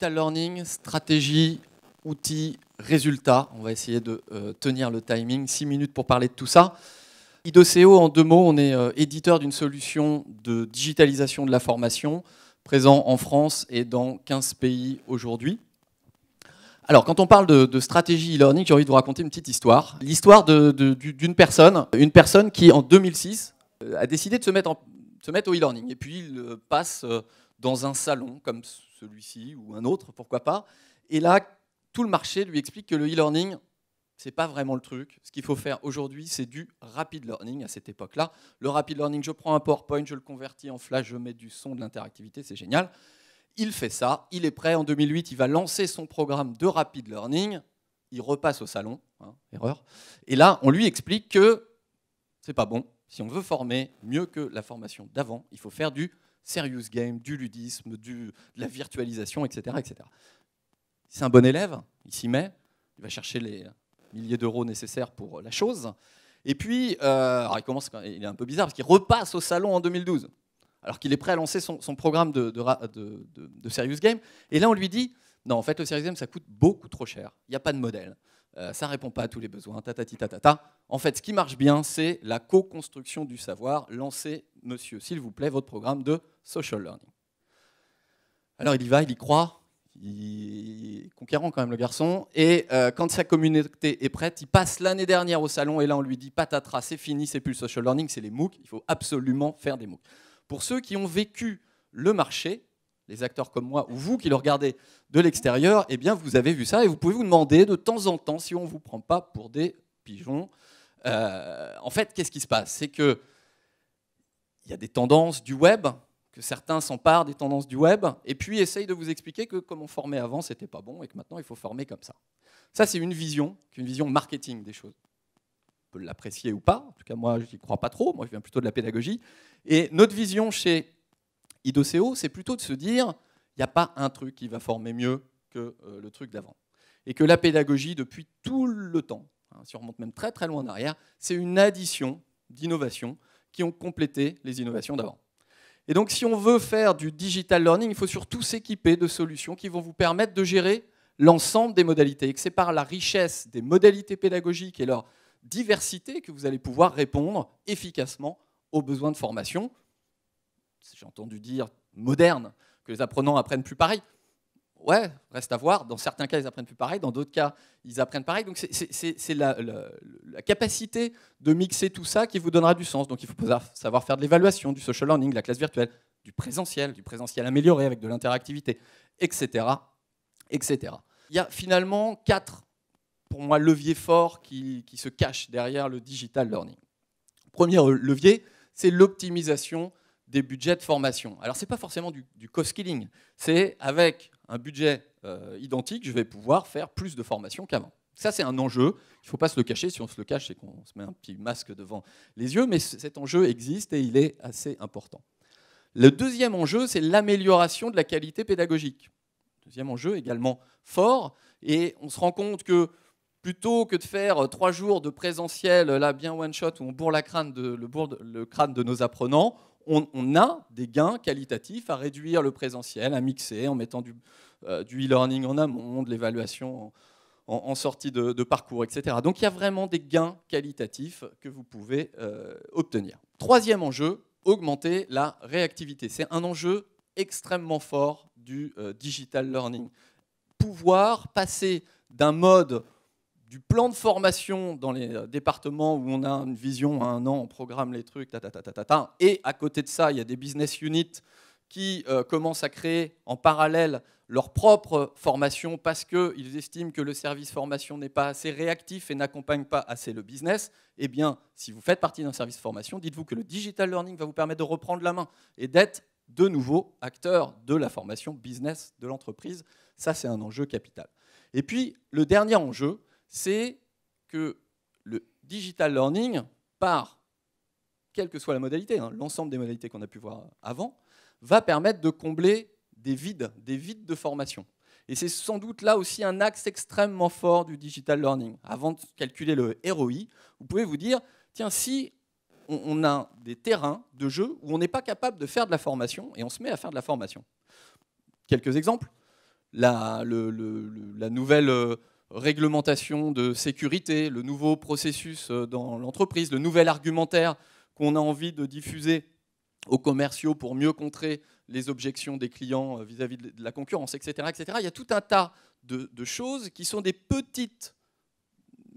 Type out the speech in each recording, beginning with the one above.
digital learning, stratégie, outils, résultats. On va essayer de tenir le timing. 6 minutes pour parler de tout ça. Idoceo, en 2 mots, on est éditeur d'une solution de digitalisation de la formation, présent en France et dans 15 pays aujourd'hui. Alors, quand on parle de stratégie e-learning, j'ai envie de vous raconter une petite histoire. L'histoire d'une personne, une personne qui, en 2006, a décidé de se mettre au e-learning. Et puis, il passe dans un salon comme celui-ci ou un autre, pourquoi pas. Et là, tout le marché lui explique que le e-learning, c'est pas vraiment le truc. Ce qu'il faut faire aujourd'hui, c'est du rapid learning à cette époque-là. Le rapid learning, je prends un PowerPoint, je le convertis en flash, je mets du son, de l'interactivité, c'est génial. Il fait ça, il est prêt. En 2008, il va lancer son programme de rapid learning. Il repasse au salon, erreur. Et là, on lui explique que c'est pas bon. Si on veut former mieux que la formation d'avant, il faut faire du serious game, du ludisme, de la virtualisation, etc., etc. C'est un bon élève, il s'y met, il va chercher les milliers d'euros nécessaires pour la chose. Et puis, alors il est un peu bizarre parce qu'il repasse au salon en 2012. Alors qu'il est prêt à lancer son programme de Serious Game. Et là, on lui dit, non, en fait, le Serious Game, ça coûte beaucoup trop cher. Il n'y a pas de modèle. Ça ne répond pas à tous les besoins. Tatati, tatata. En fait, ce qui marche bien, c'est la co-construction du savoir. Lancez, monsieur, s'il vous plaît, votre programme de social learning. Alors, il y va, il y croit. Il est conquérant quand même, le garçon. Et quand sa communauté est prête, il passe l'année dernière au salon. Et là, on lui dit, patatras, c'est fini, c'est plus le social learning, c'est les MOOC. Il faut absolument faire des MOOC. Pour ceux qui ont vécu le marché, les acteurs comme moi, ou vous qui le regardez de l'extérieur, eh bien vous avez vu ça et vous pouvez vous demander de temps en temps si on ne vous prend pas pour des pigeons. En fait, qu'est-ce qui se passe? C'est qu'il y a des tendances du web, que certains s'emparent des tendances du web, et puis essayent de vous expliquer que comme on formait avant, c'était pas bon et que maintenant il faut former comme ça. Ça, c'est une vision marketing des choses. On peut l'apprécier ou pas. En tout cas, moi, je n'y crois pas trop. Moi, je viens plutôt de la pédagogie. Et notre vision chez Idoceo, c'est plutôt de se dire, il n'y a pas un truc qui va former mieux que le truc d'avant. Et que la pédagogie, depuis tout le temps, si on remonte même très très loin en arrière, c'est une addition d'innovations qui ont complété les innovations d'avant. Et donc, si on veut faire du digital learning, il faut surtout s'équiper de solutions qui vont vous permettre de gérer l'ensemble des modalités. Et que c'est par la richesse des modalités pédagogiques et leur diversité que vous allez pouvoir répondre efficacement aux besoins de formation. J'ai entendu dire moderne, que les apprenants apprennent plus pareil. Ouais, reste à voir. Dans certains cas, ils apprennent plus pareil. Dans d'autres cas, ils apprennent pareil. Donc, c'est la capacité de mixer tout ça qui vous donnera du sens. Donc, il faut savoir faire de l'évaluation, du social learning, de la classe virtuelle, du présentiel amélioré avec de l'interactivité, etc., etc. Il y a finalement 4, pour moi, leviers forts qui se cachent derrière le digital learning. Premier levier, c'est l'optimisation des budgets de formation. Alors, ce n'est pas forcément du cost-killing. C'est avec un budget identique, je vais pouvoir faire plus de formation qu'avant. Ça, c'est un enjeu. Il ne faut pas se le cacher. Si on se le cache, c'est qu'on se met un petit masque devant les yeux. Mais cet enjeu existe et il est assez important. Le deuxième enjeu, c'est l'amélioration de la qualité pédagogique. Deuxième enjeu également fort. Et on se rend compte que plutôt que de faire 3 jours de présentiel, là, bien one-shot, où on bourre le crâne de nos apprenants, on a des gains qualitatifs à réduire le présentiel, à mixer, en mettant du e-learning en amont, de l'évaluation en sortie de parcours, etc. Donc il y a vraiment des gains qualitatifs que vous pouvez obtenir. Troisième enjeu, augmenter la réactivité. C'est un enjeu extrêmement fort du digital learning. Pouvoir passer d'un mode du plan de formation dans les départements où on a une vision à 1 an, on programme les trucs, et à côté de ça, il y a des business units qui commencent à créer en parallèle leur propre formation parce qu'ils estiment que le service formation n'est pas assez réactif et n'accompagne pas assez le business. Eh bien, si vous faites partie d'un service formation, dites-vous que le digital learning va vous permettre de reprendre la main et d'être de nouveau acteur de la formation business de l'entreprise. Ça, c'est un enjeu capital. Et puis, le dernier enjeu, c'est que le digital learning, par quelle que soit la modalité, l'ensemble des modalités qu'on a pu voir avant, va permettre de combler des vides de formation. Et c'est sans doute là aussi un axe extrêmement fort du digital learning. Avant de calculer le ROI, vous pouvez vous dire, tiens, si on a des terrains de jeu où on n'est pas capable de faire de la formation, et on se met à faire de la formation. Quelques exemples. la nouvelle réglementation de sécurité, le nouveau processus dans l'entreprise, le nouvel argumentaire qu'on a envie de diffuser aux commerciaux pour mieux contrer les objections des clients vis-à-vis de la concurrence, etc., etc. Il y a tout un tas de choses qui sont des petites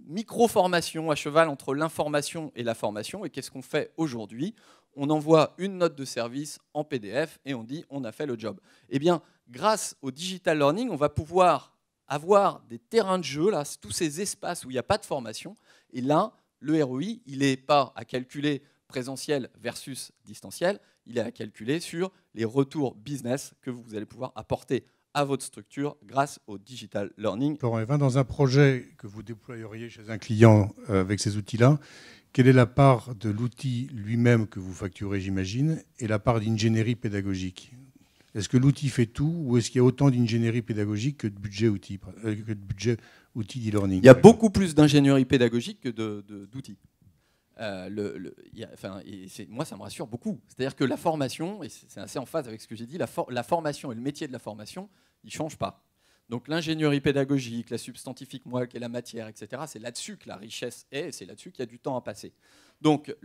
micro-formations à cheval entre l'information et la formation. Et qu'est-ce qu'on fait aujourd'hui? On envoie une note de service en PDF et on dit on a fait le job. Eh bien, grâce au digital learning, on va pouvoir avoir des terrains de jeu, là, tous ces espaces où il n'y a pas de formation. Et là, le ROI, il n'est pas à calculer présentiel versus distanciel, il est à calculer sur les retours business que vous allez pouvoir apporter à votre structure grâce au digital learning. Laurent Evin, dans un projet que vous déployeriez chez un client avec ces outils-là, quelle est la part de l'outil lui-même que vous facturez, j'imagine, et la part d'ingénierie pédagogique? Est-ce que l'outil fait tout ou est-ce qu'il y a autant d'ingénierie pédagogique que de budget outil d'e-learning? Il y a beaucoup plus d'ingénierie pédagogique que d'outils. Moi, ça me rassure beaucoup. C'est-à-dire que la formation, et c'est assez en phase avec ce que j'ai dit, la formation et le métier de la formation, ils ne changent pas. Donc l'ingénierie pédagogique, la substantifique moelle qui est la matière, etc., c'est là-dessus que la richesse est, et c'est là-dessus qu'il y a du temps à passer. Donc,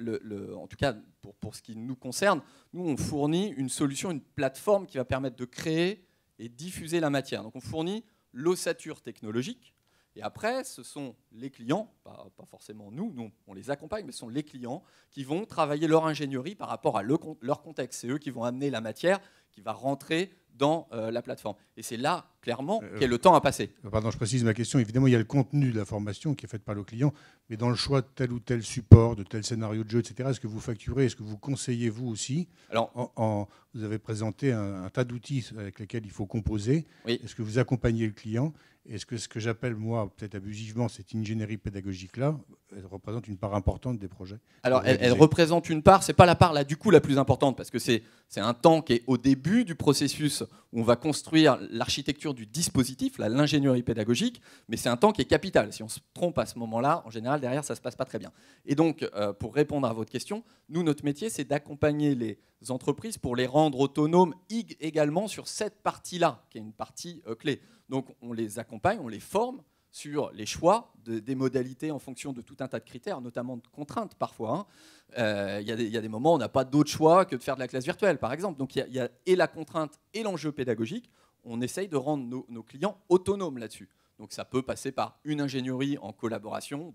en tout cas, pour ce qui nous concerne, nous, on fournit une solution, une plateforme qui va permettre de créer et diffuser la matière. Donc on fournit l'ossature technologique. Et après, ce sont les clients, pas forcément nous, on les accompagne, mais ce sont les clients qui vont travailler leur ingénierie par rapport à leur contexte. C'est eux qui vont amener la matière qui va rentrer dans la plateforme. Et c'est là, clairement, qu'est le temps à passer. Pardon, je précise ma question. Évidemment, il y a le contenu de la formation qui est faite par le client, mais dans le choix de tel ou tel support, de tel scénario de jeu, etc., est-ce que vous facturez, est-ce que vous conseillez, vous aussi? Alors, vous avez présenté un tas d'outils avec lesquels il faut composer. Oui. Est-ce que vous accompagnez le client? Est-ce que ce que j'appelle, moi, peut-être abusivement, cette ingénierie pédagogique-là, elle représente une part importante des projets? Alors, elle représente une part, c'est pas la part, là, du coup, la plus importante, parce que c'est un temps qui est au début du processus où on va construire l'architecture du dispositif, l'ingénierie pédagogique, mais c'est un temps qui est capital. Si on se trompe à ce moment-là, en général, derrière, ça se passe pas très bien. Et donc, pour répondre à votre question, nous, notre métier, c'est d'accompagner les entreprises pour les rendre autonomes également sur cette partie-là, qui est une partie clé. Donc, on les accompagne, on les forme sur les choix des modalités en fonction de tout un tas de critères, notamment de contraintes parfois. Il y a des moments où on n'a pas d'autre choix que de faire de la classe virtuelle, par exemple. Donc il y a et la contrainte et l'enjeu pédagogique. On essaye de rendre nos clients autonomes là-dessus. Donc ça peut passer par une ingénierie en collaboration,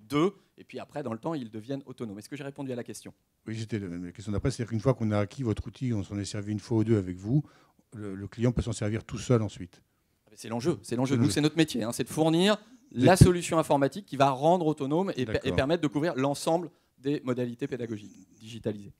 et puis après, dans le temps, ils deviennent autonomes. Est-ce que j'ai répondu à la question? Oui, c'était la question d'après. C'est-à-dire qu'une fois qu'on a acquis votre outil, on s'en est servi une fois ou deux avec vous, le client peut s'en servir tout seul ensuite. C'est l'enjeu. Nous, c'est notre métier. C'est de fournir la solution informatique qui va rendre autonome et permettre de couvrir l'ensemble des modalités pédagogiques digitalisées.